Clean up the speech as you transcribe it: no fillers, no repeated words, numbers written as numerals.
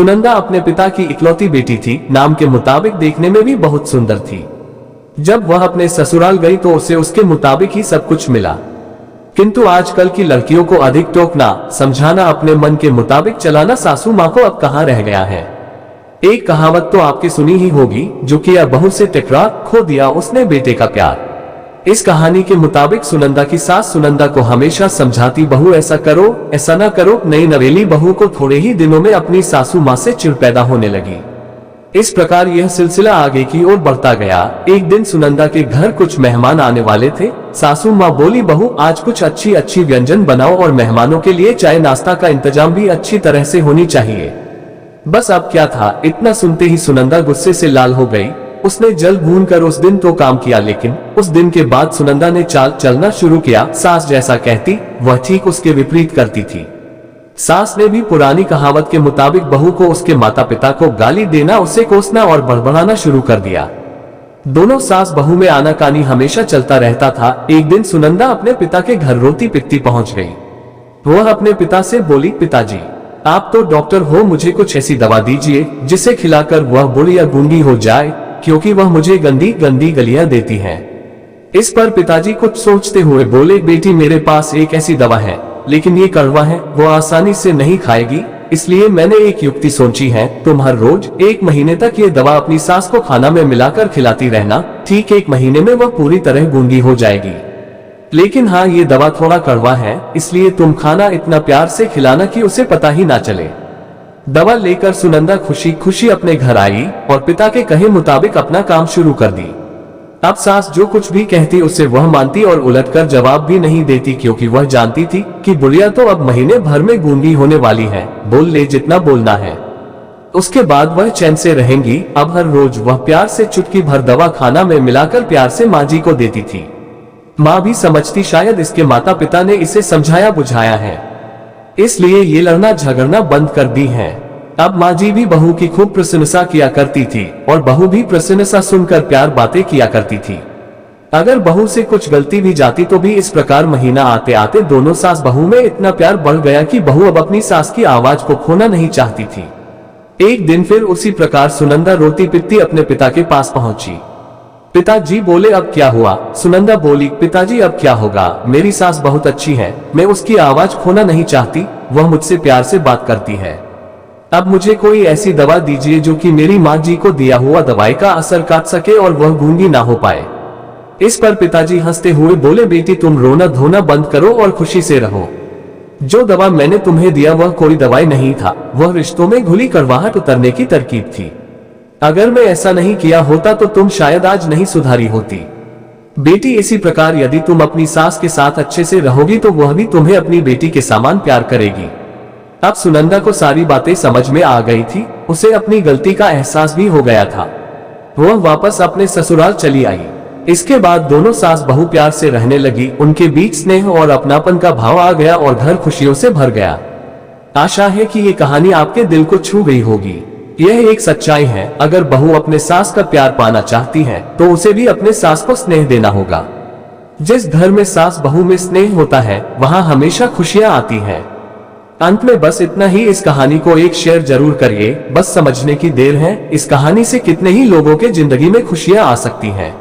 सुनंदा अपने पिता की इकलौती बेटी थी, नाम के मुताबिक देखने में भी बहुत सुंदर थी। जब वह अपने ससुराल गई तो उसे उसके मुताबिक ही सब कुछ मिला। किंतु आजकल की लड़कियों को अधिक टोकना, समझाना, अपने मन के मुताबिक चलाना सासू माँ को अब कहाँ रह गया है। एक कहावत तो आपकी सुनी ही होगी, जो किया बहू से टकरा, खो दिया उसने बेटे का प्यार। इस कहानी के मुताबिक सुनंदा की सास सुनंदा को हमेशा समझाती, बहू ऐसा करो, ऐसा ना करो। नई नवेली बहू को थोड़े ही दिनों में अपनी सासू माँ से चिढ़ पैदा होने लगी। इस प्रकार यह सिलसिला आगे की ओर बढ़ता गया। एक दिन सुनंदा के घर कुछ मेहमान आने वाले थे। सासू माँ बोली, बहू आज कुछ अच्छी अच्छी व्यंजन बनाओ और मेहमानों के लिए चाय नाश्ता का इंतजाम भी अच्छी तरह से होनी चाहिए। बस अब क्या था, इतना सुनते ही सुनंदा गुस्से से लाल हो गई। उसने जल भून कर उस दिन तो काम किया, लेकिन उस दिन के बाद सुनंदा ने चाल चलना शुरू किया। सास जैसा कहती वह ठीक उसके विपरीत करती थी। सास ने भी पुरानी कहावत के मुताबिक बहू को उसके माता पिता को गाली देना, उसे कोसना और बड़बड़ाना शुरू कर दिया। दोनों सास बहू में आनाकानी हमेशा चलता रहता था। एक दिन सुनंदा अपने पिता के घर रोती पिटती पहुंच गई। वह अपने पिता से बोली, पिताजी आप तो डॉक्टर हो, मुझे कुछ ऐसी दवा दीजिए जिसे खिलाकर वह बुढ़िया गूंगी हो जाए, क्योंकि वह मुझे गंदी गंदी गलियां देती है। इस पर पिताजी कुछ सोचते हुए बोले, बेटी मेरे पास एक ऐसी दवा है, लेकिन ये कड़वा है, वो आसानी से नहीं खाएगी, इसलिए मैंने एक युक्ति सोची है। तुम हर रोज 1 महीने तक ये दवा अपनी सास को खाना में मिलाकर खिलाती रहना। ठीक 1 महीने में वह पूरी तरह गूंगी हो जाएगी। लेकिन हाँ, ये दवा थोड़ा कड़वा है, इसलिए तुम खाना इतना प्यार से खिलाना कि उसे पता ही ना चले। दवा लेकर सुनंदा खुशी खुशी अपने घर आई और पिता के कहे मुताबिक अपना काम शुरू कर दी। अब सास जो कुछ भी कहती उसे वह मानती और उलटकर जवाब भी नहीं देती, क्योंकि वह जानती थी कि बुढ़िया तो अब महीने भर में गूंगी होने वाली है, बोल ले जितना बोलना है, उसके बाद वह चैन से रहेंगी। अब हर रोज वह प्यार से चुटकी भर दवा खाना में मिलाकर प्यार से माँ जी को देती थी। माँ भी समझती शायद इसके माता पिता ने इसे समझाया बुझाया है, इसलिए ये लड़ना झगड़ना बंद कर दी है। अब माँ जी भी बहू की खूब प्रशंसा किया करती थी और बहू भी प्रशंसा सुनकर प्यार बातें किया करती थी। अगर बहू से कुछ गलती भी जाती तो भी इस प्रकार महीना आते आते दोनों सास बहू में इतना प्यार बढ़ गया कि बहू अब अपनी सास की आवाज को खोना नहीं चाहती थी। एक दिन फिर उसी प्रकार सुनंदा रोती पिटती अपने पिता के पास पहुंची। पिताजी बोले, अब क्या हुआ? सुनंदा बोली, पिताजी अब क्या होगा, मेरी सास बहुत अच्छी है, मैं उसकी आवाज खोना नहीं चाहती, वह मुझसे प्यार से बात करती है। अब मुझे कोई ऐसी दवा दीजिए जो कि मेरी माँ जी को दिया हुआ दवाई का असर काट सके और वह गूंगी ना हो पाए। इस पर पिताजी हंसते हुए बोले, बेटी तुम रोना धोना बंद करो और खुशी से रहो। जो दवा मैंने तुम्हें दिया वह कोई दवाई नहीं था, वह रिश्तों में घुली कड़वाहट उतरने की तरकीब थी। अगर मैं ऐसा नहीं किया होता तो तुम शायद आज नहीं सुधारी होती। बेटी इसी प्रकार यदि तुम अपनी सास के साथ अच्छे से रहोगी तो वह भी तुम्हें अपनी बेटी के समान प्यार करेगी। अब सुनंदा को सारी बातें समझ में आ गई थी, उसे अपनी गलती का एहसास भी हो गया था। वह वापस अपने ससुराल चली आई। इसके बाद दोनों सास बहू प्यार से रहने लगी। उनके बीच स्नेह और अपनापन का भाव आ गया और घर खुशियों से भर गया। आशा है कि ये कहानी आपके दिल को छू गई होगी। यह एक सच्चाई है, अगर बहू अपने सास का प्यार पाना चाहती है तो उसे भी अपने सास को स्नेह देना होगा। जिस घर में सास बहू में स्नेह होता है वहां हमेशा खुशियां आती हैं। अंत में बस इतना ही। इस कहानी को एक शेयर जरूर करिए, बस समझने की देर है। इस कहानी से कितने ही लोगों के जिंदगी में खुशियां आ सकती हैं।